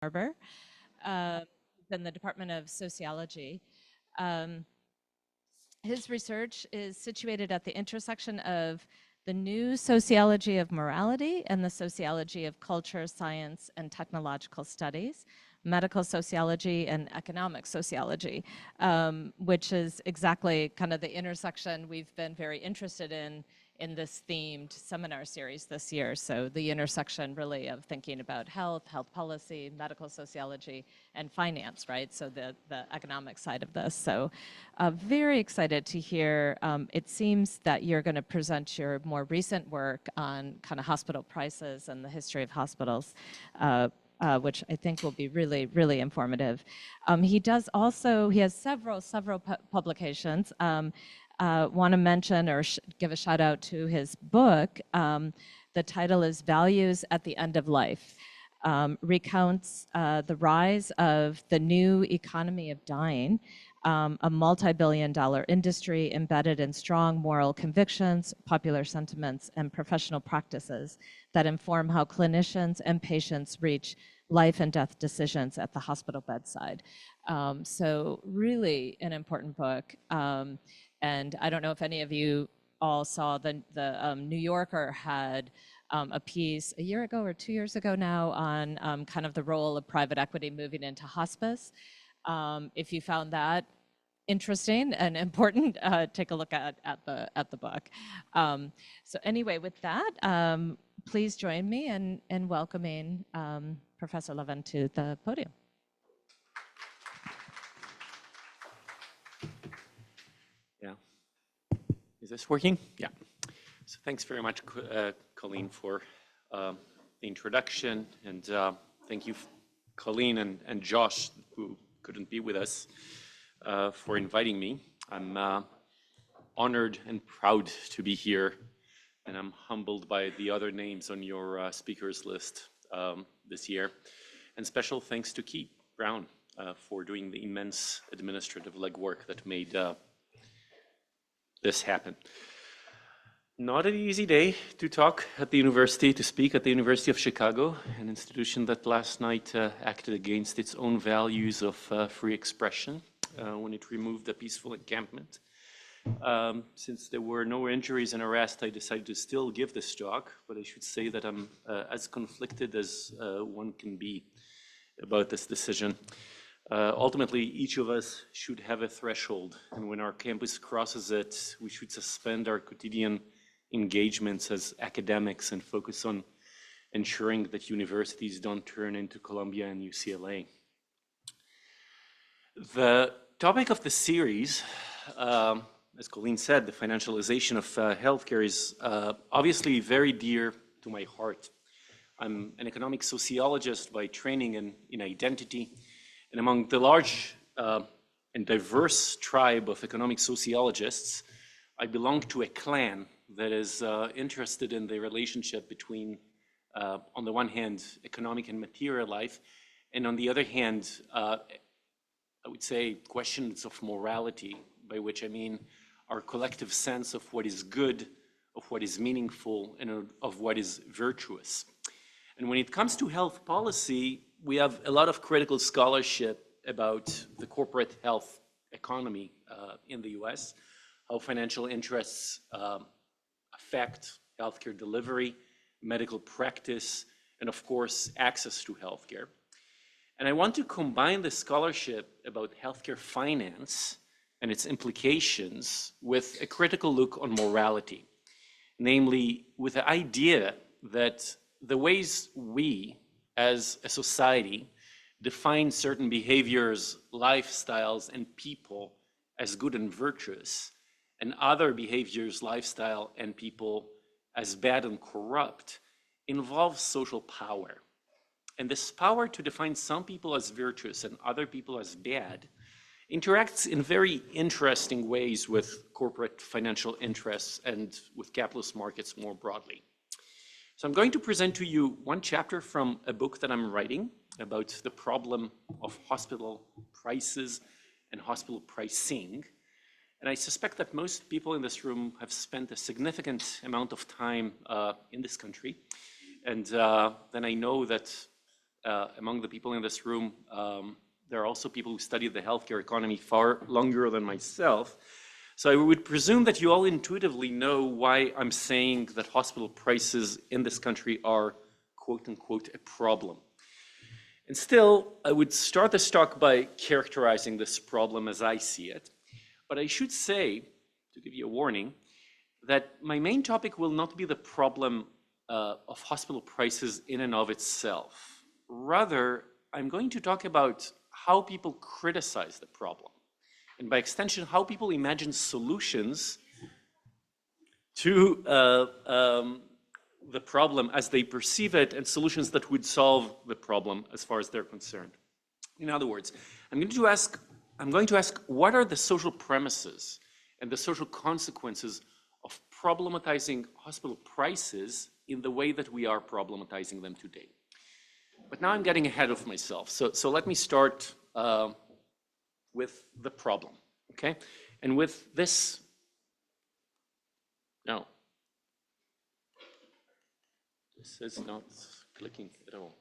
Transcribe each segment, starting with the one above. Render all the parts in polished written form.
Harbor, in the Department of Sociology. Um, his research is situated at the intersection of the new sociology of morality and the sociology of culture, science, and technological studies, medical sociology and economic sociology, which is exactly kind of the intersection we've been very interested in this themed seminar series this year. So the intersection really of thinking about health, health policy, medical sociology, and finance, right? So the economic side of this. So very excited to hear. It seems that you're going to present your more recent work on kind of hospital prices and the history of hospitals. Which I think will be really, really informative. He has several publications. Want to mention or give a shout out to his book. The title is Values at the End of Life. Recounts the rise of the new economy of dying, a multi-billion-dollar industry embedded in strong moral convictions, popular sentiments, and professional practices that inform how clinicians and patients reach life and death decisions at the hospital bedside. So really an important book. And I don't know if any of you all saw the New Yorker had a piece a year ago or 2 years ago now on kind of the role of private equity moving into hospice. If you found that interesting and important, take a look at the book. So anyway, with that, please join me in welcoming Professor Livne to the podium. Yeah. Is this working? Yeah. So thanks very much, Colleen, for the introduction, and thank you, Colleen and Josh, who couldn't be with us, for inviting me. I'm honored and proud to be here, and I'm humbled by the other names on your speakers list this year. And special thanks to Keith Brown for doing the immense administrative legwork that made this happen. Not an easy day to talk at the university, to speak at the University of Chicago, an institution that last night acted against its own values of free expression when it removed a peaceful encampment. Since there were no injuries and arrests, I decided to still give this talk, but I should say that I'm as conflicted as one can be about this decision. Ultimately, each of us should have a threshold, and when our campus crosses it, we should suspend our quotidian engagements as academics and focus on ensuring that universities don't turn into Columbia and UCLA. The topic of the series, as Colleen said, the financialization of healthcare is obviously very dear to my heart. I'm an economic sociologist by training in identity, and among the large and diverse tribe of economic sociologists, I belong to a clan that is interested in the relationship between, on the one hand, economic and material life, and on the other hand, I would say questions of morality, by which I mean our collective sense of what is good, of what is meaningful, and of what is virtuous. And when it comes to health policy, we have a lot of critical scholarship about the corporate health economy in the US, how financial interests affect healthcare delivery, medical practice, and of course, access to healthcare. And I want to combine the scholarship about healthcare finance and its implications with a critical look on morality, namely with the idea that the ways we as a society define certain behaviors, lifestyles, and people as good and virtuous, and other behaviors, lifestyle, and people as bad and corrupt, involves social power. And this power to define some people as virtuous and other people as bad interacts in very interesting ways with corporate financial interests and with capitalist markets more broadly. So I'm going to present to you one chapter from a book that I'm writing about the problem of hospital prices and hospital pricing. And I suspect that most people in this room have spent a significant amount of time in this country. And then I know that among the people in this room, there are also people who study the healthcare economy far longer than myself. So I would presume that you all intuitively know why I'm saying that hospital prices in this country are, quote unquote, a problem. And still, I would start this talk by characterizing this problem as I see it. But I should say, to give you a warning, that my main topic will not be the problem of hospital prices in and of itself. Rather, I'm going to talk about how people criticize the problem, and by extension, how people imagine solutions to the problem as they perceive it, and solutions that would solve the problem as far as they're concerned. In other words, I'm going to ask what are the social premises and the social consequences of problematizing hospital prices in the way that we are problematizing them today. But now I'm getting ahead of myself. So let me start with the problem, okay? And with this, no, this is not clicking at all.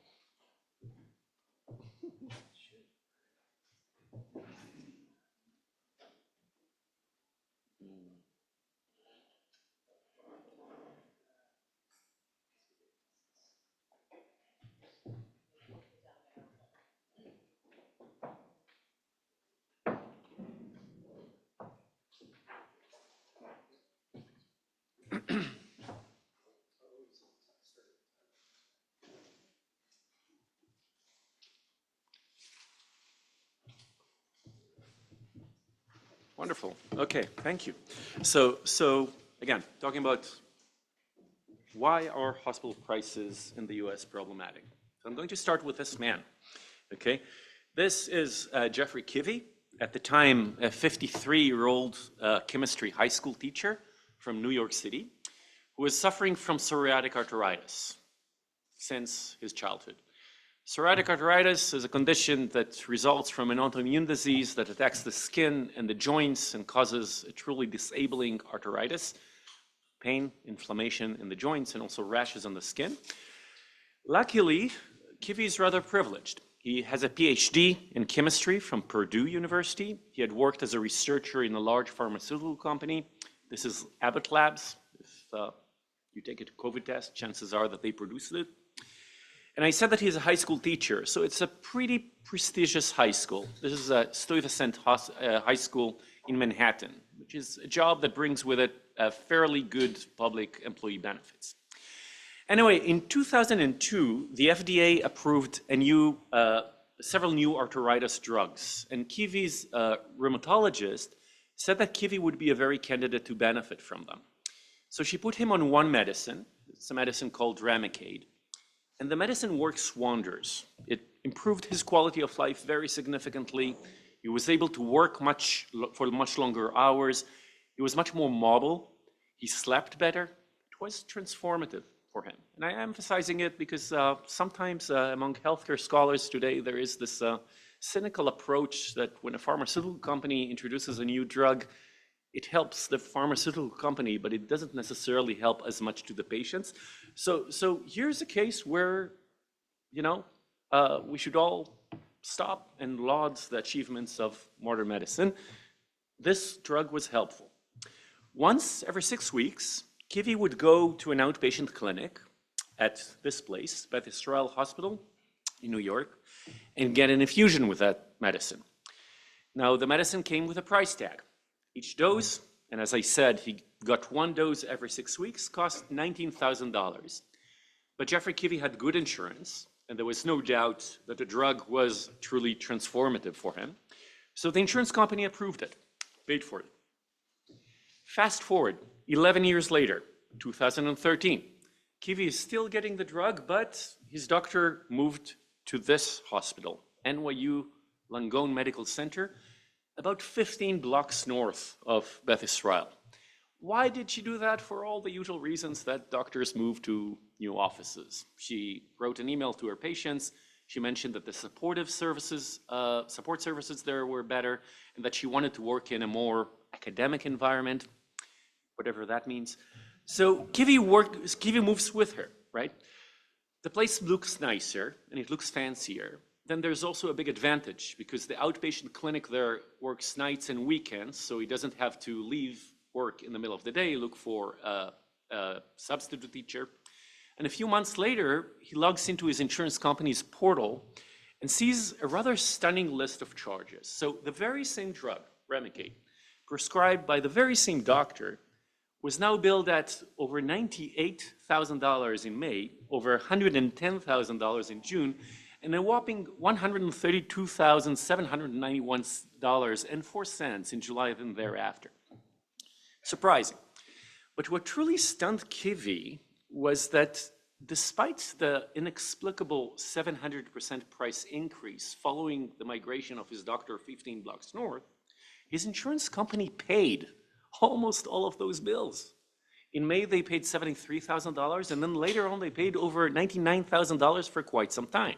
Wonderful. Okay, thank you. So again, talking about why are hospital prices in the US problematic? So I'm going to start with this man, okay? This is Jeffrey Kivy, at the time a 53-year-old chemistry high school teacher from New York City, who was suffering from psoriatic arthritis since his childhood. Psoriatic arthritis is a condition that results from an autoimmune disease that attacks the skin and the joints and causes a truly disabling arthritis, pain, inflammation in the joints, and also rashes on the skin. Luckily, Kivy is rather privileged. He has a PhD in chemistry from Purdue University. He had worked as a researcher in a large pharmaceutical company. This is Abbott Labs. If you take a COVID test, chances are that they produced it. And I said that he's a high school teacher, so it's a pretty prestigious high school. This is a Stuyvesant High School in Manhattan, which is a job that brings with it fairly good public employee benefits. Anyway, in 2002, the FDA approved several new arthritis drugs, and Kivy's rheumatologist said that Kivy would be a very candidate to benefit from them. So she put him on one medicine. It's a medicine called Remicade. And the medicine works wonders. It improved his quality of life very significantly. He was able to work for much longer hours. He was much more mobile. He slept better. It was transformative for him. And I am emphasizing it because sometimes among healthcare scholars today, there is this cynical approach that when a pharmaceutical company introduces a new drug, it helps the pharmaceutical company, but it doesn't necessarily help as much to the patients. So here's a case where, we should all stop and laud the achievements of modern medicine. This drug was helpful. Once every 6 weeks, Kivy would go to an outpatient clinic at this place, Beth Israel Hospital in New York, and get an infusion with that medicine. Now, the medicine came with a price tag. Each dose, and as I said, he got one dose every 6 weeks, cost $19,000. But Jeffrey Kivy had good insurance, and there was no doubt that the drug was truly transformative for him. So the insurance company approved it, paid for it. Fast forward, 11 years later, 2013, Kivy is still getting the drug, but his doctor moved to this hospital, NYU Langone Medical Center, about 15 blocks north of Beth Israel. Why did she do that? For all the usual reasons that doctors move to new offices. She wrote an email to her patients. She mentioned that the support services there were better, and that she wanted to work in a more academic environment, whatever that means. So Kivy moves with her, right? the place looks nicer and it looks fancier. Then there's also a big advantage because the outpatient clinic there works nights and weekends, so he doesn't have to leave work in the middle of the day, look for a substitute teacher. And a few months later, he logs into his insurance company's portal and sees a rather stunning list of charges. So the very same drug, Remicade, prescribed by the very same doctor, was now billed at over $98,000 in May, over $110,000 in June, and a whopping $132,791.04 in July and thereafter. Surprising. But what truly stunned Kivi was that despite the inexplicable 700% price increase following the migration of his doctor 15 blocks north, his insurance company paid almost all of those bills. In May, they paid $73,000, and then later on, they paid over $99,000 for quite some time.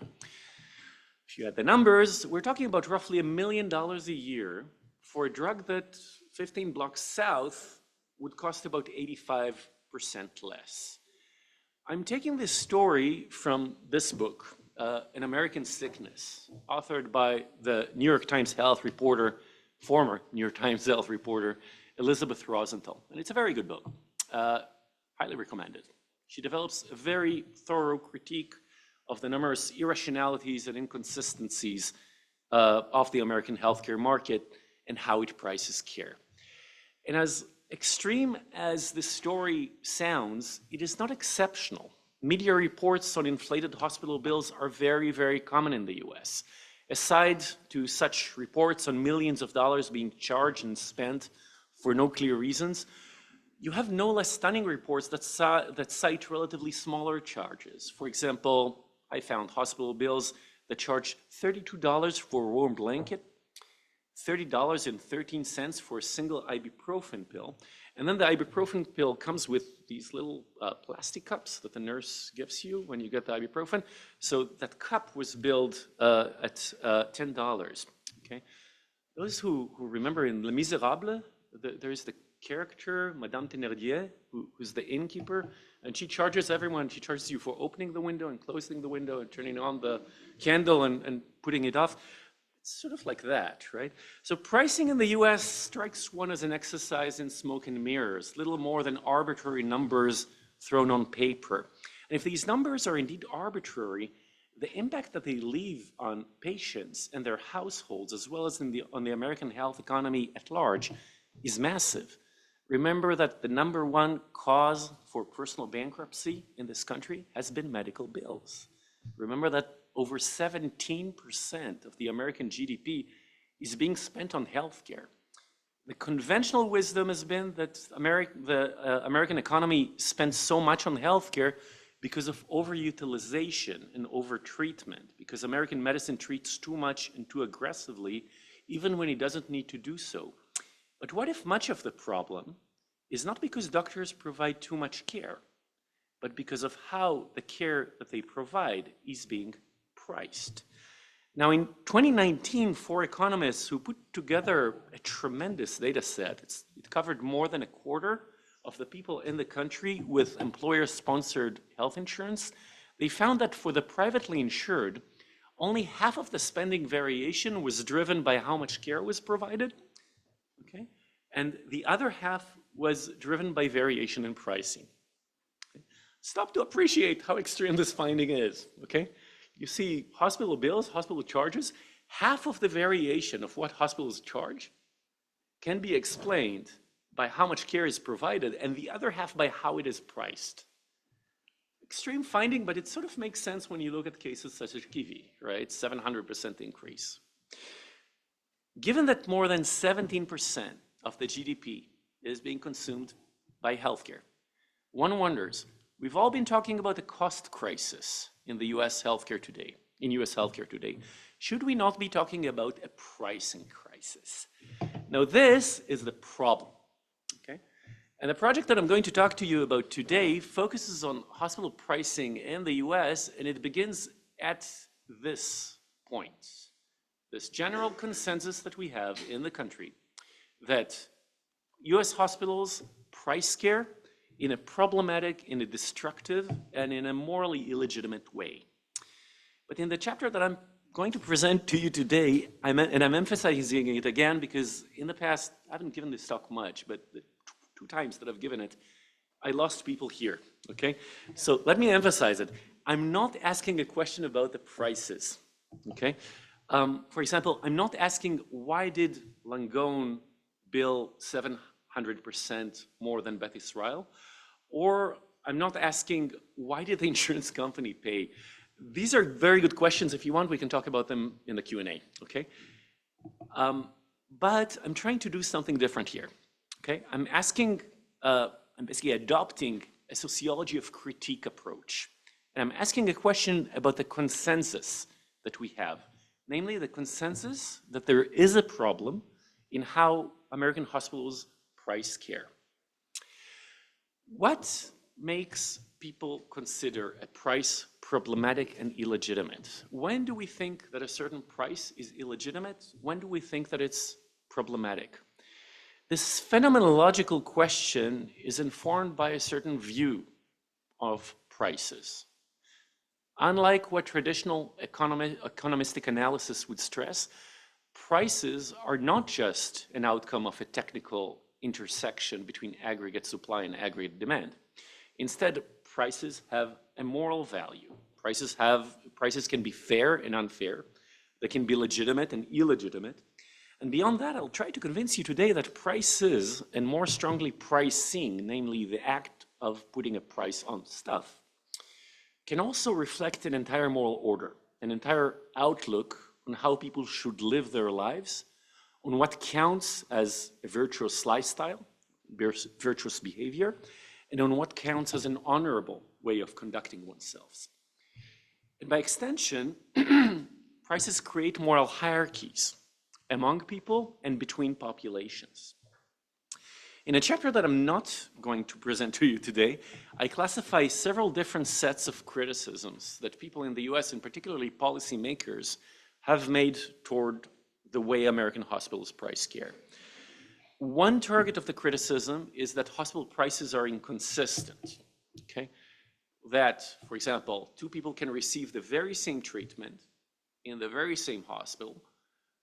If you add the numbers, we're talking about roughly $1 million a year for a drug that 15 blocks south would cost about 85% less. I'm taking this story from this book, An American Sickness, authored by the New York Times health reporter, former New York Times health reporter, Elizabeth Rosenthal. And it's a very good book, highly recommended. She develops a very thorough critique of the numerous irrationalities and inconsistencies of the American healthcare market and how it prices care. And as extreme as this story sounds, it is not exceptional. Media reports on inflated hospital bills are very, very common in the US. Aside to such reports on millions of dollars being charged and spent for no clear reasons, you have no less stunning reports that cite relatively smaller charges. For example, I found hospital bills that charge $32 for a warm blanket, $30.13 for a single ibuprofen pill. And then the ibuprofen pill comes with these little plastic cups that the nurse gives you when you get the ibuprofen. So that cup was billed at $10. Okay? Those who remember in Les Miserables, there is the character, Madame Thénardier, who's the innkeeper, and she charges everyone. She charges you for opening the window and closing the window and turning on the candle and putting it off. It's sort of like that, right? So pricing in the US strikes one as an exercise in smoke and mirrors, little more than arbitrary numbers thrown on paper. And if these numbers are indeed arbitrary, the impact that they leave on patients and their households, as well as on the American health economy at large, is massive. Remember that the #1 cause for personal bankruptcy in this country has been medical bills. Remember that over 17% of the American GDP is being spent on healthcare. The conventional wisdom has been that the American economy spends so much on healthcare because of overutilization and overtreatment, because American medicine treats too much and too aggressively, even when it doesn't need to do so. But what if much of the problem is not because doctors provide too much care, but because of how the care that they provide is being priced? Now, in 2019, 4 economists who put together a tremendous data set, it covered more than a quarter of the people in the country with employer-sponsored health insurance. They found that for the privately insured, only half of the spending variation was driven by how much care was provided, okay? And the other half was driven by variation in pricing. Okay? Stop to appreciate how extreme this finding is, okay? You see hospital bills, hospital charges, half of the variation of what hospitals charge can be explained by how much care is provided, and the other half by how it is priced. Extreme finding, but it sort of makes sense when you look at cases such as Kivi, right? 700% increase. Given that more than 17% of the GDP is being consumed by healthcare, one wonders, we've all been talking about the cost crisis in the US healthcare today, Should we not be talking about a pricing crisis? Now, this is the problem, okay? And the project that I'm going to talk to you about today focuses on hospital pricing in the US, and it begins at this point, this general consensus that we have in the country that US hospitals price care in a problematic, in a destructive, and in a morally illegitimate way. But in the chapter that I'm going to present to you today, I'm emphasizing it again because in the past, I haven't given this talk much, but the two times that I've given it, I lost people here, okay? So let me emphasize it. I'm not asking a question about the prices, okay? For example, I'm not asking why did Langone bill 700% more than Beth Israel, or I'm not asking why did the insurance company pay. These are very good questions. If you want, we can talk about them in the Q&A, okay? But I'm trying to do something different here, okay? I'm basically adopting a sociology of critique approach. And I'm asking a question about the consensus that we have, namely the consensus that there is a problem in how American hospitals price care. What makes people consider a price problematic and illegitimate? When do we think that a certain price is illegitimate? When do we think that it's problematic? This phenomenological question is informed by a certain view of prices. Unlike what traditional economistic analysis would stress, prices are not just an outcome of a technical intersection between aggregate supply and aggregate demand. Instead, prices have a moral value. Prices can be fair and unfair. They can be legitimate and illegitimate. And beyond that, I'll try to convince you today that prices, and more strongly pricing, namely the act of putting a price on stuff, can also reflect an entire moral order, an entire outlook on how people should live their lives, on what counts as a virtuous lifestyle, virtuous behavior, and on what counts as an honorable way of conducting oneself. And by extension, prices create moral hierarchies among people and between populations. In a chapter that I'm not going to present to you today, I classify several different sets of criticisms that people in the US, and particularly policymakers, have made toward the way American hospitals price care. One target of the criticism is that hospital prices are inconsistent, okay? That, for example, two people can receive the very same treatment in the very same hospital,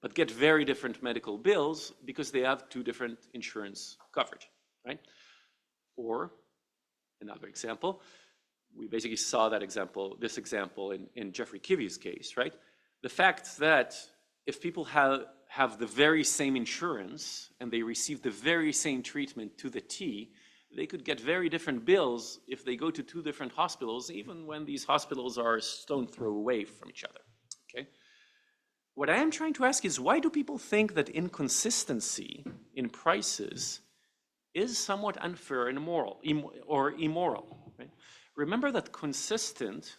but get very different medical bills because they have two different insurance coverage, right? Or another example, we basically saw that example, this example in Jeffrey Kivy's case, right? The fact that if people have the very same insurance and they receive the very same treatment to the T, they could get very different bills if they go to two different hospitals, even when these hospitals are a stone throw away from each other, okay? What I am trying to ask is, why do people think that inconsistency in prices is somewhat unfair and immoral? Right? Remember that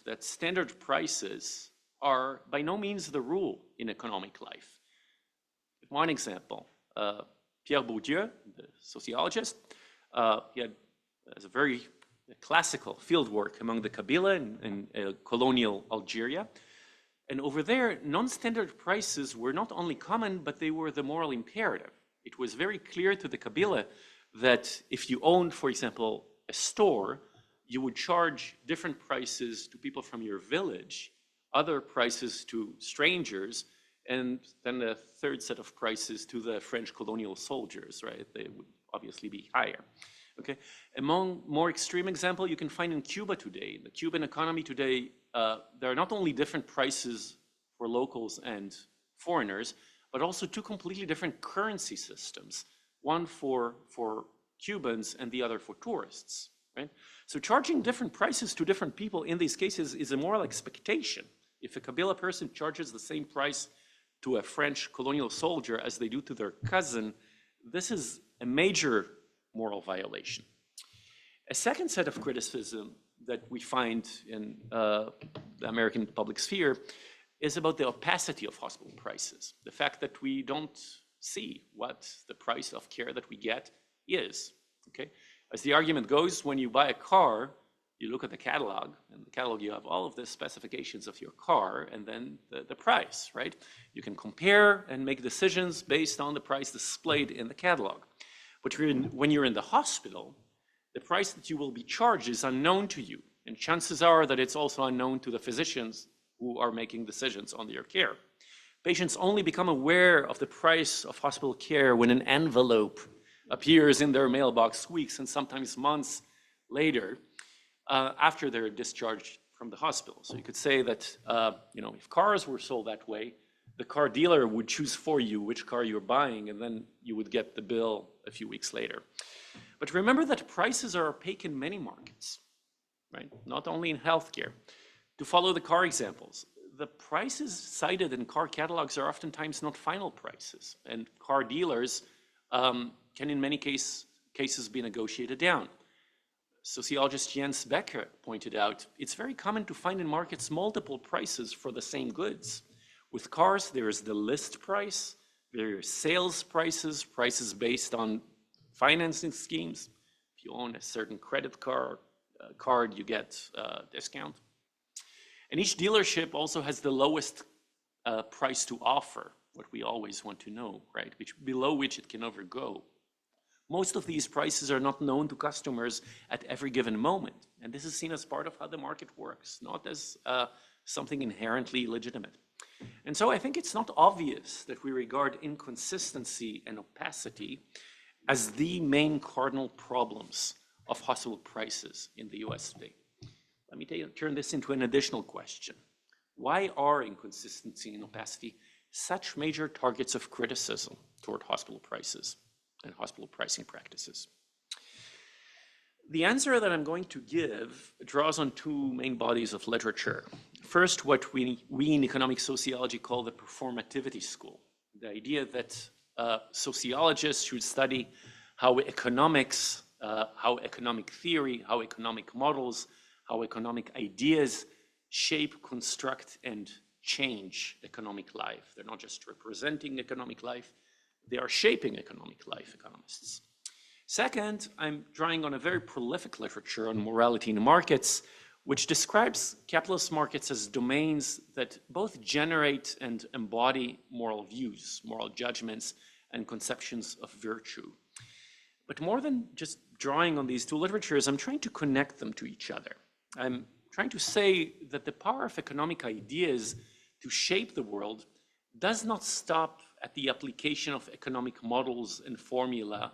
that standard prices are by no means the rule in economic life. One example, Pierre Bourdieu, the sociologist, he has a very classical fieldwork among the Kabila in colonial Algeria. And over there, non-standard prices were not only common, but they were the moral imperative. It was very clear to the Kabila that if you owned, for example, a store, you would charge different prices to people from your village, other prices to strangers, and then a third set of prices to the French colonial soldiers, right? They would obviously be higher. Okay. Among more extreme example, you can find in Cuba today. The Cuban economy today, there are not only different prices for locals and foreigners, but also two completely different currency systems. One for Cubans and the other for tourists, right? So charging different prices to different people in these cases is a moral expectation. If a Kabila person charges the same price to a French colonial soldier as they do to their cousin, this is a major moral violation. A second set of criticism that we find in the American public sphere is about the opacity of hospital prices. The fact that we don't see what the price of care that we get is, okay? As the argument goes, when you buy a car, you look at the catalog, and the catalog you have all of the specifications of your car and then the price, right? You can compare and make decisions based on the price displayed in the catalog. But when you're in the hospital, the price that you will be charged is unknown to you. And chances are that it's also unknown to the physicians who are making decisions on your care. Patients only become aware of the price of hospital care when an envelope appears in their mailbox weeks and sometimes months later after they're discharged from the hospital. So you could say that if cars were sold that way, the car dealer would choose for you which car you're buying, and then you would get the bill a few weeks later. But remember that prices are opaque in many markets, right? Not only in healthcare. To follow the car examples, the prices cited in car catalogs are oftentimes not final prices, and car dealers can in many cases be negotiated down. Sociologist Jens Becker pointed out, it's very common to find in markets multiple prices for the same goods. With cars, there is the list price, there are sales prices, prices based on financing schemes. If you own a certain credit card, you get a discount. And each dealership also has the lowest price to offer, what we always want to know, right? Below which it can never go. Most of these prices are not known to customers at every given moment. And this is seen as part of how the market works, not as something inherently legitimate. And so I think it's not obvious that we regard inconsistency and opacity as the main cardinal problems of hospital prices in the US today. Let me turn this into an additional question. Why are inconsistency and opacity such major targets of criticism toward hospital prices and hospital pricing practices? The answer that I'm going to give draws on two main bodies of literature. First, what we in economic sociology call the performativity school. The idea that sociologists should study how economics, how economic theory, how economic models, how economic ideas shape, construct, and change economic life. They're not just representing economic life, they are shaping economic life, economists. Second, I'm drawing on a very prolific literature on morality in markets, which describes capitalist markets as domains that both generate and embody moral views, moral judgments, and conceptions of virtue. But more than just drawing on these two literatures, I'm trying to connect them to each other. I'm trying to say that the power of economic ideas to shape the world does not stop at the application of economic models and formula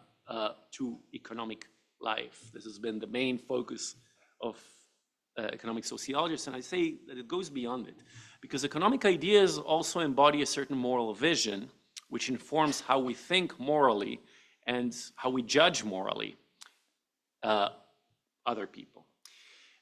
to economic life. This has been the main focus of economic sociologists, and I say that it goes beyond it, because economic ideas also embody a certain moral vision, which informs how we think morally and how we judge morally other people.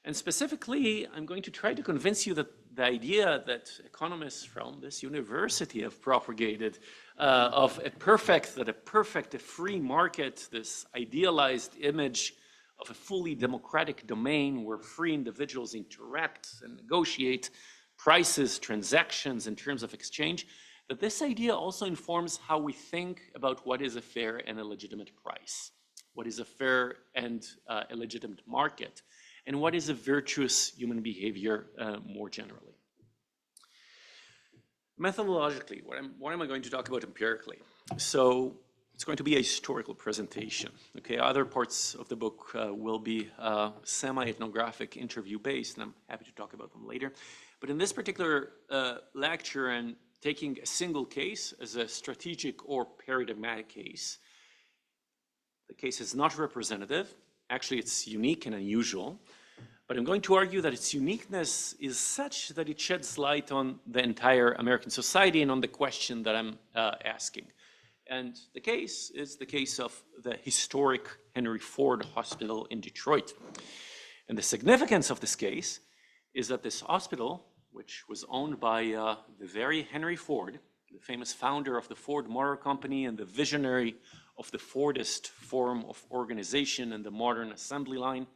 And specifically, I'm going to try to convince you that the idea that economists from this university have propagated of a perfect, a free market, this idealized image of a fully democratic domain where free individuals interact and negotiate prices, transactions in terms of exchange, that this idea also informs how we think about what is a fair and a legitimate price, what is a fair and a legitimate market, and what is a virtuous human behavior more generally. Methodologically, what am I going to talk about empirically? So it's going to be a historical presentation. Okay, other parts of the book will be semi-ethnographic, interview-based, and I'm happy to talk about them later. But in this particular lecture, and taking a single case as a strategic or paradigmatic case, the case is not representative. Actually, it's unique and unusual. But I'm going to argue that its uniqueness is such that it sheds light on the entire American society and on the question that I'm asking. And the case is the case of the historic Henry Ford Hospital in Detroit. And the significance of this case is that this hospital, which was owned by the very Henry Ford, the famous founder of the Ford Motor Company and the visionary of the Fordist form of organization and the modern assembly line,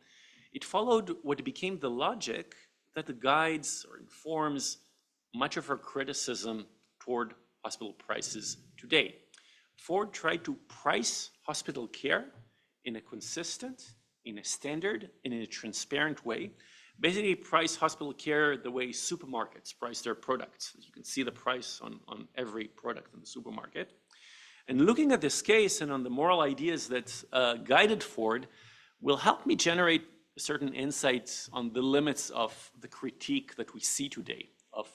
it followed what became the logic that guides or informs much of our criticism toward hospital prices today. Ford tried to price hospital care in a consistent, in a standard, and in a transparent way. Basically, price hospital care the way supermarkets price their products. You can see the price on every product in the supermarket. And looking at this case and on the moral ideas that guided Ford, will help me generate certain insights on the limits of the critique that we see today of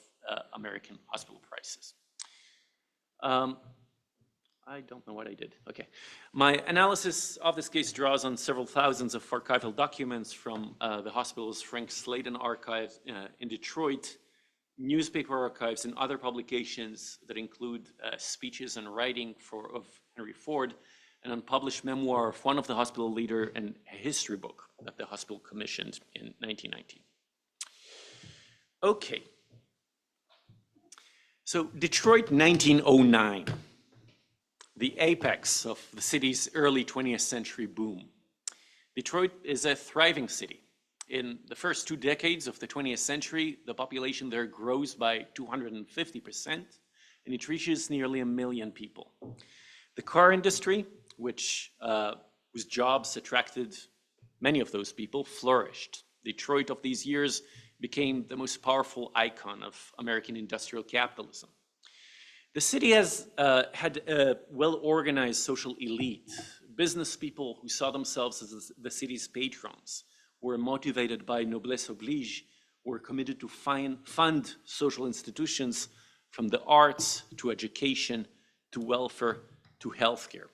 American hospital prices. I don't know what I did. Okay. My analysis of this case draws on several thousands of archival documents from the hospital's Frank Sladen archive in Detroit, newspaper archives, and other publications that include speeches and writing of Henry Ford, an unpublished memoir of one of the hospital leader, and a history book that the hospital commissioned in 1919. Okay. So Detroit, 1909. The apex of the city's early 20th century boom. Detroit is a thriving city. In the first 2 decades of the 20th century, the population there grows by 250%, and it reaches nearly 1 million people. The car industry, whose jobs attracted many of those people, flourished. Detroit of these years became the most powerful icon of American industrial capitalism. The city has had a well-organized social elite, business people who saw themselves as the city's patrons, were motivated by noblesse oblige, were committed to fund social institutions from the arts to education to welfare to healthcare.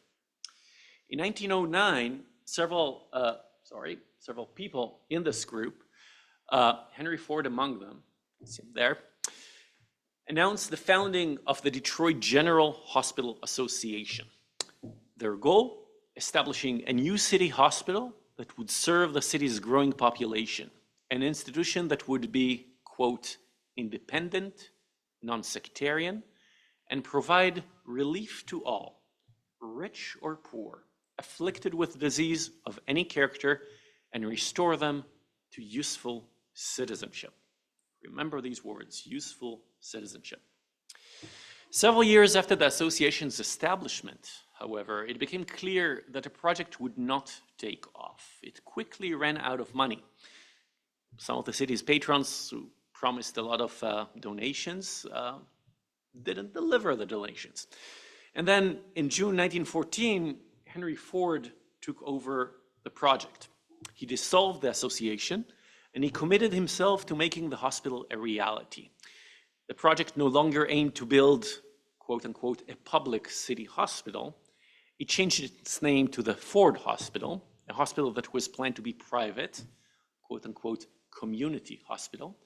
In 1909, several people in this group, Henry Ford among them, see him there, announced the founding of the Detroit General Hospital Association. Their goal, establishing a new city hospital that would serve the city's growing population, an institution that would be, quote, independent, non-sectarian, and provide relief to all, rich or poor, afflicted with disease of any character, and restore them to useful citizenship. Remember these words, useful citizenship. Several years after the association's establishment, however, it became clear that the project would not take off. It quickly ran out of money. Some of the city's patrons, who promised a lot of donations, didn't deliver the donations. And then in June 1914, Henry Ford took over the project. He dissolved the association, and he committed himself to making the hospital a reality. The project no longer aimed to build, quote unquote, a public city hospital. It changed its name to the Ford Hospital, a hospital that was planned to be private, quote unquote, community hospital,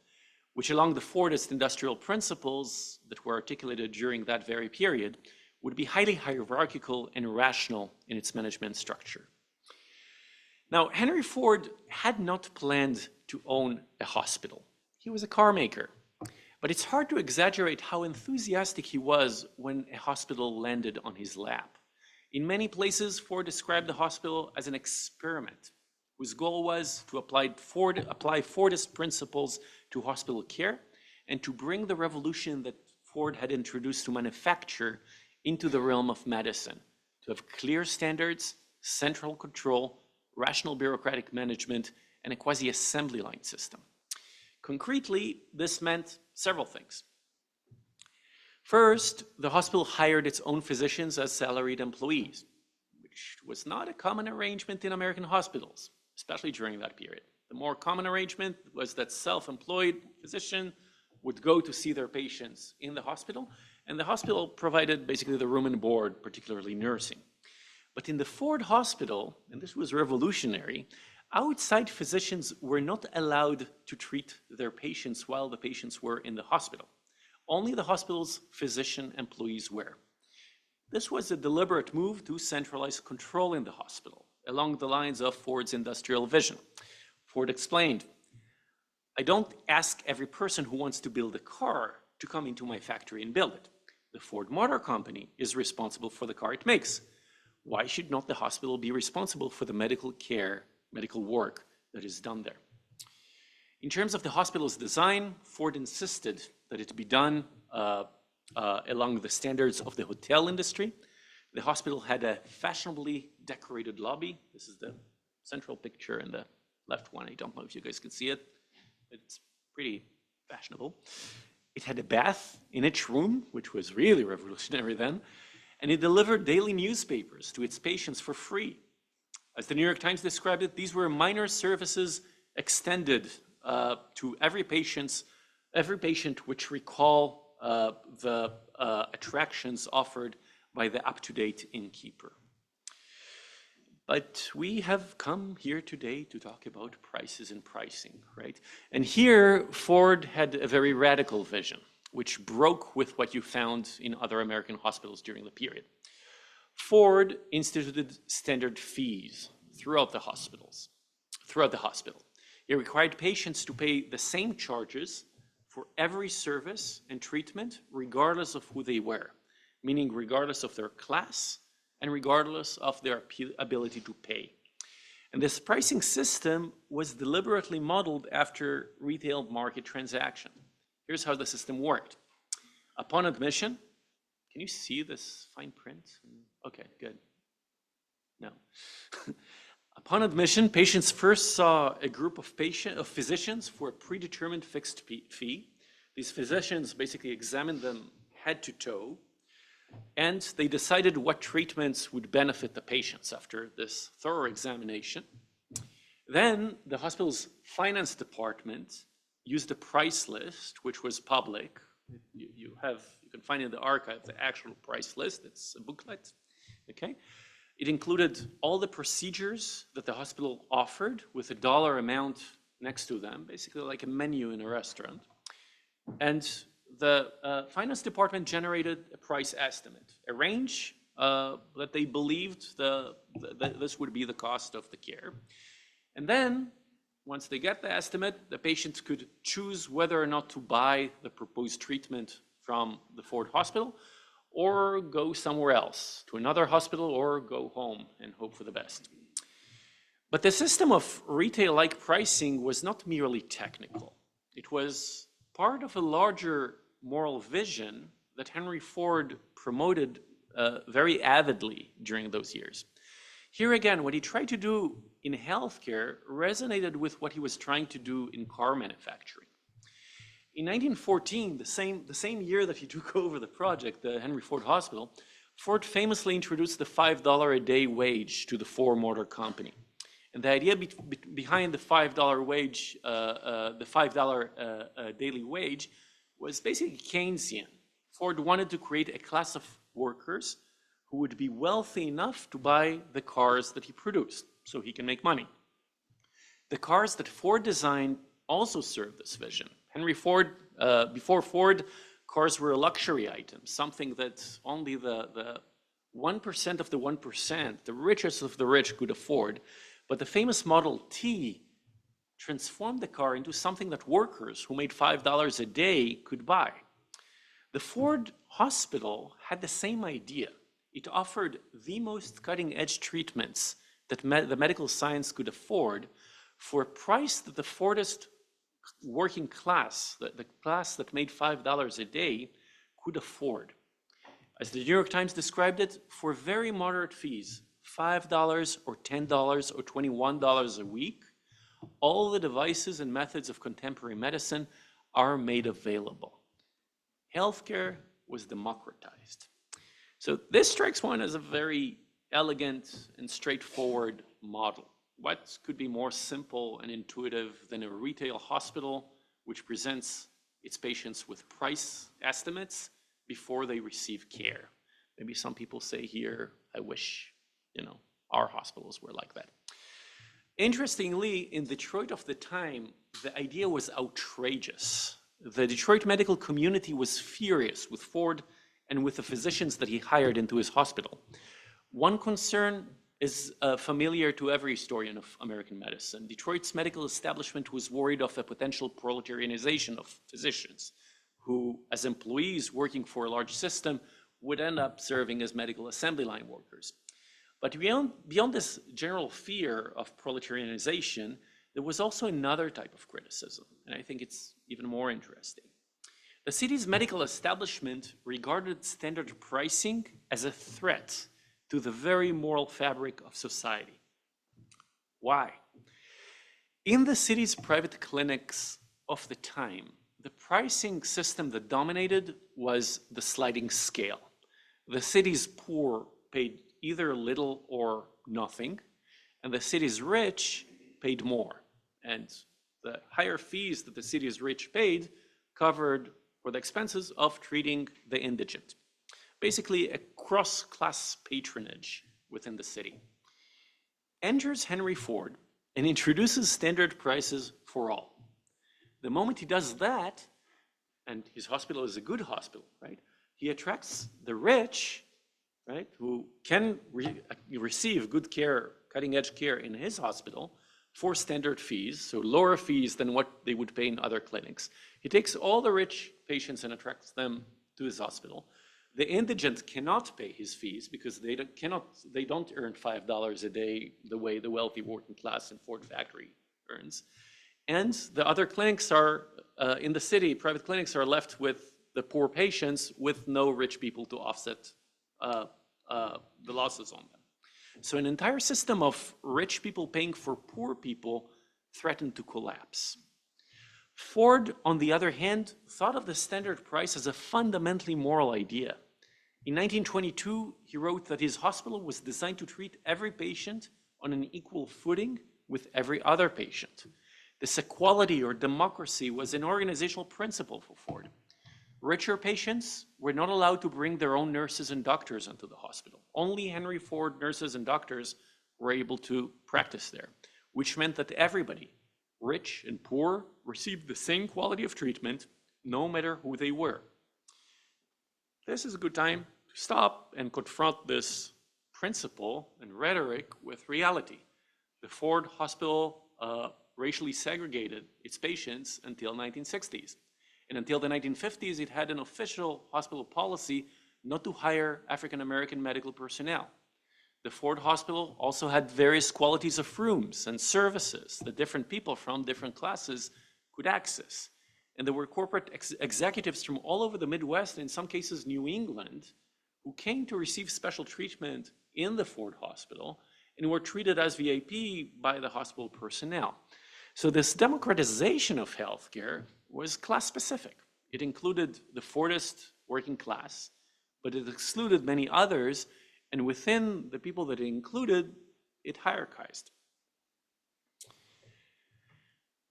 which along the Fordist industrial principles that were articulated during that very period, would be highly hierarchical and rational in its management structure. Now, Henry Ford had not planned to own a hospital. He was a car maker. But it's hard to exaggerate how enthusiastic he was when a hospital landed on his lap. In many places, Ford described the hospital as an experiment whose goal was to apply Fordist principles to hospital care and to bring the revolution that Ford had introduced to manufacture into the realm of medicine, to have clear standards, central control, rational bureaucratic management, and a quasi-assembly line system. Concretely, this meant several things. First, the hospital hired its own physicians as salaried employees, which was not a common arrangement in American hospitals, especially during that period. The more common arrangement was that self-employed physician would go to see their patients in the hospital, and the hospital provided basically the room and board, particularly nursing. But in the Ford Hospital, and this was revolutionary, outside physicians were not allowed to treat their patients while the patients were in the hospital. Only the hospital's physician employees were. This was a deliberate move to centralize control in the hospital, along the lines of Ford's industrial vision. Ford explained, "I don't ask every person who wants to build a car to come into my factory and build it. The Ford Motor Company is responsible for the car it makes. Why should not the hospital be responsible for the medical work that is done there?" In terms of the hospital's design, Ford insisted that it be done along the standards of the hotel industry. The hospital had a fashionably decorated lobby. This is the central picture in the left one. I don't know if you guys can see it. It's pretty fashionable. It had a bath in each room, which was really revolutionary then, and it delivered daily newspapers to its patients for free. As the New York Times described it, these were minor services extended to every patient, which recall the attractions offered by the up-to-date innkeeper. But we have come here today to talk about prices and pricing, right? And here, Ford had a very radical vision, which broke with what you found in other American hospitals during the period. Ford instituted standard fees throughout the hospital. It required patients to pay the same charges for every service and treatment, regardless of who they were, meaning regardless of their class and regardless of their ability to pay. And this pricing system was deliberately modeled after retail market transaction. Here's how the system worked. Upon admission, can you see this fine print? Okay, good. No. Upon admission, patients first saw a group of physicians for a predetermined fixed fee. These physicians basically examined them head to toe, and they decided what treatments would benefit the patients after this thorough examination. Then the hospital's finance department used a price list, which was public. You can find in the archive the actual price list. It's a booklet, okay? It included all the procedures that the hospital offered with a dollar amount next to them, basically like a menu in a restaurant. And the finance department generated a price estimate, a range that they believed this would be the cost of the care. And then, once they get the estimate, the patients could choose whether or not to buy the proposed treatment from the Ford hospital or go somewhere else, to another hospital, or go home and hope for the best. But the system of retail-like pricing was not merely technical. It was part of a larger moral vision that Henry Ford promoted very avidly during those years. Here again, what he tried to do in healthcare resonated with what he was trying to do in car manufacturing. In 1914, the same year that he took over the project, the Henry Ford Hospital, Ford famously introduced the $5 a day wage to the Ford Motor Company. And the idea behind the $5 wage, the $5 daily wage, was basically Keynesian. Ford wanted to create a class of workers who would be wealthy enough to buy the cars that he produced, so he can make money. The cars that Ford designed also served this vision. Henry Ford, before Ford, cars were a luxury item, something that only the 1% of the 1%, the richest of the rich, could afford. But the famous Model T transformed the car into something that workers who made $5 a day could buy. The Ford Hospital had the same idea. It offered the most cutting-edge treatments that the medical science could afford for a price that the Fordist working class, the class that made $5 a day, could afford. As the New York Times described it, for very moderate fees, $5 or $10 or $21 a week, all the devices and methods of contemporary medicine are made available. Healthcare was democratized. So this strikes one as a very elegant and straightforward model. What could be more simple and intuitive than a retail hospital which presents its patients with price estimates before they receive care? Maybe some people say here, I wish, our hospitals were like that. Interestingly, in Detroit of the time, the idea was outrageous. The Detroit medical community was furious with Ford and with the physicians that he hired into his hospital. One concern is familiar to every historian of American medicine. Detroit's medical establishment was worried of a potential proletarianization of physicians who, as employees working for a large system, would end up serving as medical assembly line workers. But beyond this general fear of proletarianization, there was also another type of criticism, and I think it's even more interesting. The city's medical establishment regarded standard pricing as a threat to the very moral fabric of society. Why? In the city's private clinics of the time, the pricing system that dominated was the sliding scale. The city's poor paid either little or nothing, and the city's rich paid more. And the higher fees that the city's rich paid covered for the expenses of treating the indigent. Basically, a cross-class patronage within the city. Enters Henry Ford and introduces standard prices for all. The moment he does that, and his hospital is a good hospital, right? He attracts the rich, right, who can receive good care, cutting-edge care in his hospital for standard fees, so lower fees than what they would pay in other clinics. He takes all the rich patients and attracts them to his hospital. The indigent cannot pay his fees because they don't earn $5 a day the way the wealthy working class in Ford factory earns. And the other clinics are, in the city, private clinics are left with the poor patients with no rich people to offset the losses on them. So an entire system of rich people paying for poor people threatened to collapse. Ford, on the other hand, thought of the standard price as a fundamentally moral idea. In 1922, he wrote that his hospital was designed to treat every patient on an equal footing with every other patient. This equality or democracy was an organizational principle for Ford. Richer patients were not allowed to bring their own nurses and doctors into the hospital. Only Henry Ford nurses and doctors were able to practice there, which meant that everybody, rich and poor, received the same quality of treatment, no matter who they were. This is a good time to stop and confront this principle and rhetoric with reality. The Ford Hospital racially segregated its patients until 1960s. And until the 1950s, it had an official hospital policy not to hire African-American medical personnel. The Ford Hospital also had various qualities of rooms and services that different people from different classes could access. And there were corporate executives from all over the Midwest, and in some cases New England, who came to receive special treatment in the Ford Hospital and were treated as VIP by the hospital personnel. So this democratization of healthcare was class specific. It included the Fordist working class, but it excluded many others, and within the people that it included, it hierarchized.